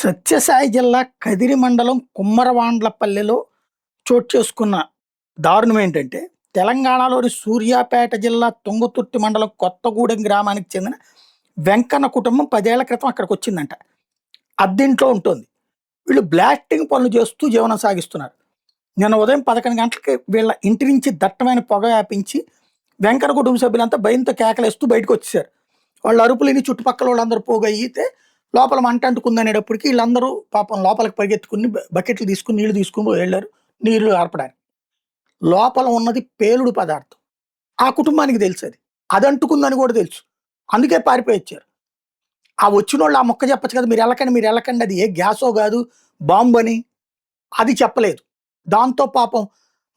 సత్యసాయి జిల్లా కదిరి మండలం కుమ్మరవాండ్లపల్లెలో చోటు చేసుకున్న దారుణం ఏంటంటే, తెలంగాణలోని సూర్యాపేట జిల్లా తుంగతుర్తి మండలం కొత్తగూడెం గ్రామానికి చెందిన వెంకన్న కుటుంబం 10 ఏళ్ల క్రితం అక్కడికొచ్చిందంట. అద్దెంట్లో ఉంటోంది. వీళ్ళు బ్లాస్టింగ్ పనులు చేస్తూ జీవనం సాగిస్తున్నారు. నిన్న ఉదయం 11 గంటలకి వీళ్ళ ఇంటి నుంచి దట్టమైన పొగ వ్యాపించి వెంకన్న కుటుంబ సభ్యులంతా భయంతో కేకలేస్తూ బయటకొచ్చేసారు. వాళ్ళ అరుపులు విని చుట్టుపక్కల వాళ్ళందరూ పోగయితే లోపల మంట అంటుకుందనేటప్పటికి వీళ్ళందరూ పాపం లోపలికి పరిగెత్తుకుని బకెట్లు తీసుకుని నీళ్లు తీసుకుని వెళ్ళారు నీళ్లు ఆర్పడానికి. లోపల ఉన్నది పేలుడు పదార్థం. ఆ కుటుంబానికి తెలుసు అది. అది అంటుకుందని కూడా తెలుసు. అందుకే పారిపోయి వచ్చారు. ఆ వచ్చినోళ్ళు ఆ మొక్క చెప్పచ్చు కదా, మీరు వెళ్ళకండి అది ఏ గ్యాసో కాదు బాంబు అని. అది చెప్పలేదు. దాంతో పాపం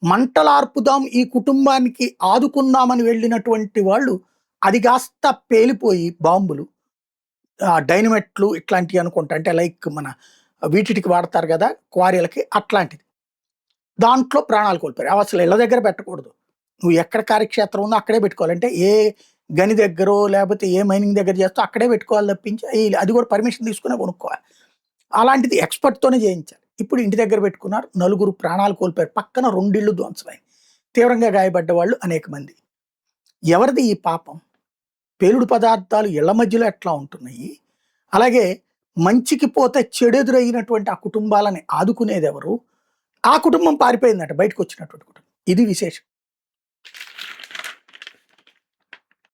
మంటలార్పుదాం ఈ కుటుంబానికి ఆదుకుందామని వెళ్ళినటువంటి వాళ్ళు అది కాస్త పేలిపోయి బాంబులు డైనమెట్లు ఇట్లాంటివి అనుకుంటా. అంటే లైక్ మన వీటికి వాడతారు కదా క్వారీలకి, అట్లాంటిది. దాంట్లో ప్రాణాలు కోల్పోయారు. అవి అసలు ఇళ్ళ దగ్గర పెట్టకూడదు. నువ్వు ఎక్కడ కార్యక్షేత్రం ఉందో అక్కడే పెట్టుకోవాలి. అంటే ఏ గని దగ్గరో లేకపోతే ఏ మైనింగ్ దగ్గర చేస్తో అక్కడే పెట్టుకోవాలి తప్పించి అది కూడా పర్మిషన్ తీసుకునే కొనుక్కోవాలి. అలాంటిది ఎక్స్‌పర్ట్‌తోనే చేయించాలి. ఇప్పుడు ఇంటి దగ్గర పెట్టుకున్నారు. నలుగురు ప్రాణాలు కోల్పోయారు. పక్కన 2 ఇళ్ళు ధ్వంసమైనాయి. తీవ్రంగా గాయపడ్డ వాళ్ళు అనేక మంది. ఎవరిది ఈ పాపం? పేలుడు పదార్థాలు ఇళ్ల మధ్యలో ఎట్లా ఉంటున్నాయి? అలాగే మంచికి పోతే చెడెదురైనటువంటి ఆ కుటుంబాలని ఆదుకునేదెవరు? ఆ కుటుంబం పారిపోయిందట బయటకొచ్చినటువంటి కుటుంబం. ఇది విశేషం.